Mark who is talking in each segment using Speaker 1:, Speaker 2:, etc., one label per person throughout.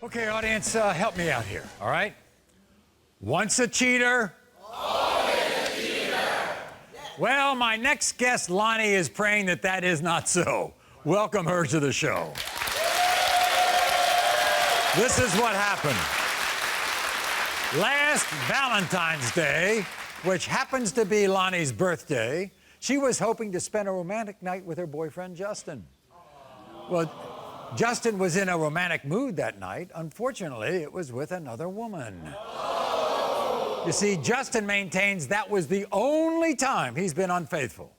Speaker 1: Okay, audience, help me out here, all right? Once a cheater. Always a cheater. Well, my next guest, Loni, is praying that that is not so. Welcome her to the show. This is what happened. Last Valentine's Day, which happens to be Loni's birthday, she was hoping to spend a romantic night with her boyfriend, Justin. Well, Justin was in a romantic mood that night. Unfortunately, it was with another woman. You see, Justin maintains that was the only time he's been unfaithful.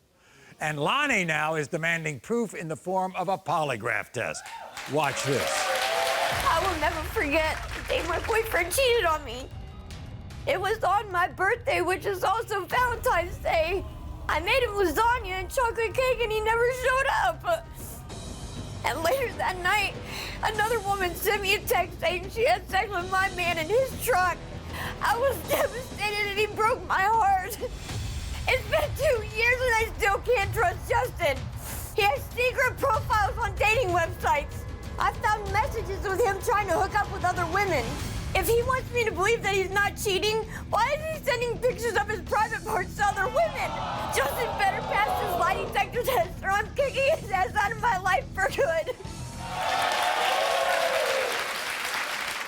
Speaker 1: And Loni now is demanding proof in the form of a polygraph test. Watch this.
Speaker 2: I will never forget the day my boyfriend cheated on me. It was on my birthday, which is also Valentine's Day. I made him lasagna and chocolate cake, and he never showed up. And later that night, another woman sent me a text saying she had sex with my man in his truck. I was devastated and he broke my heart. It's been 2 years and I still can't trust Justin. He has secret profiles on dating websites. I found messages with him trying to hook up with other women. If he wants me to believe that he's not cheating, why is he sending pictures of his private parts to other women? Justin better pass this lie detector test or I'm kicking his ass out of my life for good.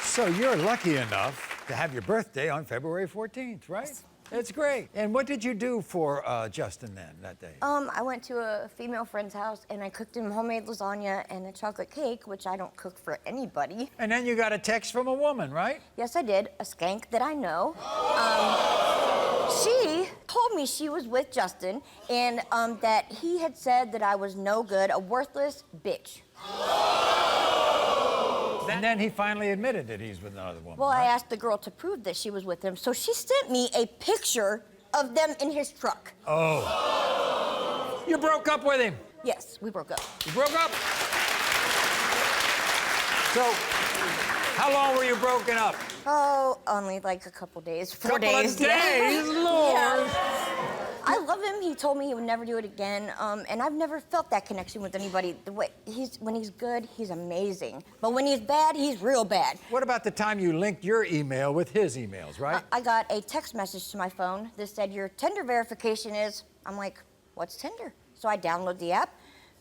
Speaker 1: So you're lucky enough to have your birthday on February 14th, right? That's great. And what did you do for Justin then that day?
Speaker 2: I went to a female friend's house and I cooked him homemade lasagna and a chocolate cake, which I don't cook for anybody.
Speaker 1: And then you got a text from a woman, right?
Speaker 2: Yes, I did. A skank that I know. She told me she was with Justin and that he had said that I was no good, a worthless bitch.
Speaker 1: And then he finally admitted that he's with another woman.
Speaker 2: Well,
Speaker 1: right?
Speaker 2: I asked the girl to prove that she was with him, so she sent me a picture of them in his truck.
Speaker 1: Oh. You broke up with him?
Speaker 2: Yes, we broke up.
Speaker 1: You broke up? So, how long were you broken up?
Speaker 2: Oh, only like a couple days. 4
Speaker 1: Couple
Speaker 2: days.
Speaker 1: of days, Lord.
Speaker 2: Yeah. I love him. He told me he would never do it again, and I've never felt that connection with anybody. The way when he's good, he's amazing. But when he's bad, he's real bad.
Speaker 1: What about the time you linked your email with his emails, right?
Speaker 2: I got a text message to my phone that said, your Tinder verification is... I'm like, what's Tinder? So I download the app,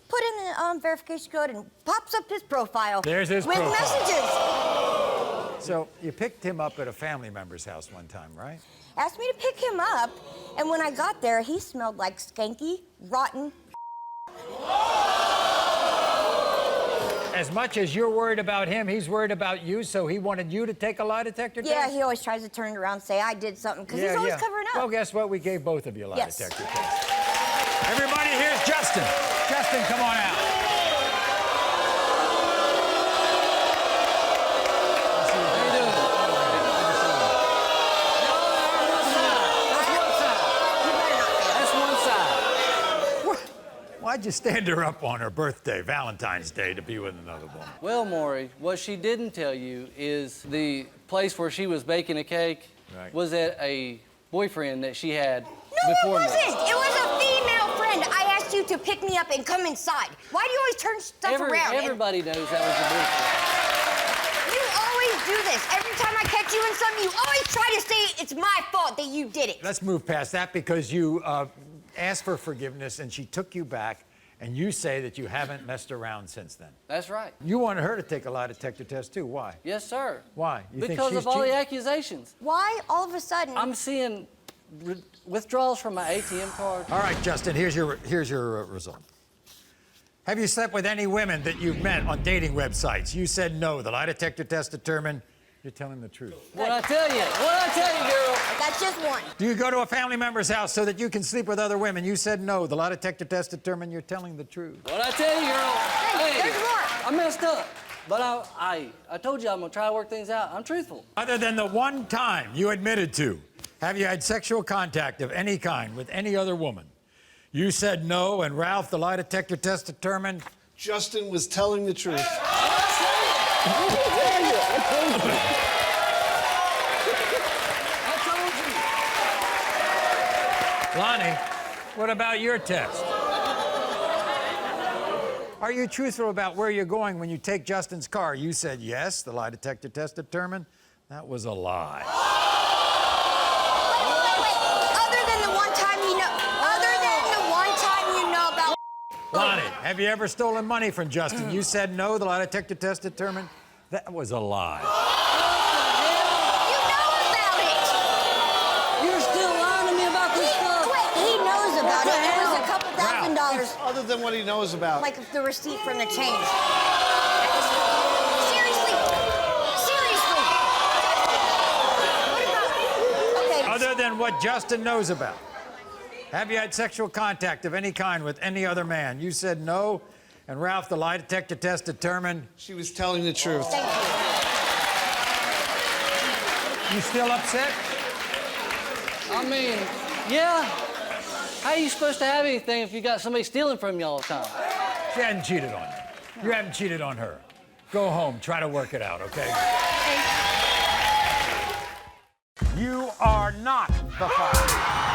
Speaker 2: put in the verification code, and pops up his profile.
Speaker 1: There's his
Speaker 2: with
Speaker 1: profile.
Speaker 2: Messages.
Speaker 1: So you picked him up at a family member's house one time, right?
Speaker 2: Asked me to pick him up, and when I got there, he smelled like skanky, rotten.
Speaker 1: As much as you're worried about him, he's worried about you, so he wanted you to take a lie detector test?
Speaker 2: Yeah, he always tries to turn it around and say I did something, because he's always covering up.
Speaker 1: Well, guess what? We gave both of you a lie
Speaker 2: Yes.
Speaker 1: detector test. Everybody, here's Justin. Justin, come on out. Why'd you stand her up on her birthday, Valentine's Day, to be with another woman?
Speaker 3: Well, Maury, what she didn't tell you is the place where she was baking a cake was at a boyfriend that she had before me.
Speaker 2: No, it wasn't. It was a female friend. I asked you to pick me up and come inside. Why do you always turn stuff around?
Speaker 3: Everybody knows that was a boyfriend.
Speaker 2: You always do this. Every time I catch you in something, you always try to say it's my fault that you did it.
Speaker 1: Let's move past that because you asked for forgiveness and she took you back, and you say that you haven't messed around since then.
Speaker 3: That's right.
Speaker 1: You wanted her to take a lie detector test too. Why?
Speaker 3: Yes, sir.
Speaker 1: Why? You think
Speaker 3: Because
Speaker 1: she's
Speaker 3: of all
Speaker 1: cheating?
Speaker 3: the accusations.
Speaker 2: Why all of a sudden?
Speaker 3: I'm seeing withdrawals from my ATM card.
Speaker 1: All right, Justin, here's your result. Have you slept with any women that you've met on dating websites? You said no. The lie detector test determined you're telling the truth.
Speaker 3: What'd I tell you? What'd I tell you, girl?
Speaker 2: That's just one.
Speaker 1: Do you go to a family member's house so that you can sleep with other women? You said no. The lie detector test determined you're telling the truth.
Speaker 3: What'd I tell you, girl?
Speaker 2: Hey, there's more.
Speaker 3: I messed up. But I told you I'm gonna try to work things out. I'm truthful.
Speaker 1: Other than the one time you admitted to, have you had sexual contact of any kind with any other woman? You said no, and Ralph, the lie detector test determined
Speaker 4: Justin was telling the truth.
Speaker 1: Loni, what about your test? Are you truthful about where you're going when you take Justin's car? You said yes. The lie detector test determined that was a lie.
Speaker 2: Wait. Other than the one time you know about.
Speaker 1: Lonnie, have you ever stolen money from Justin? You said no. The lie detector test determined that was a lie.
Speaker 2: You know about it.
Speaker 5: You're still lying to me about this stuff.
Speaker 2: Wait, he knows about it. It was a couple $1,000.
Speaker 4: Other than what he knows about.
Speaker 2: Like the receipt from the change. Seriously. What about? Okay.
Speaker 1: Other than what Justin knows about. Have you had sexual contact of any kind with any other man? You said no. And Ralph, the lie detector test determined
Speaker 4: She was telling the truth.
Speaker 2: Thank you.
Speaker 1: you still upset?
Speaker 3: I mean, yeah. How are you supposed to have anything if you got somebody stealing from you all the time?
Speaker 1: She hadn't cheated on you. You haven't cheated on her. Go home, try to work it out, okay? You are not the father.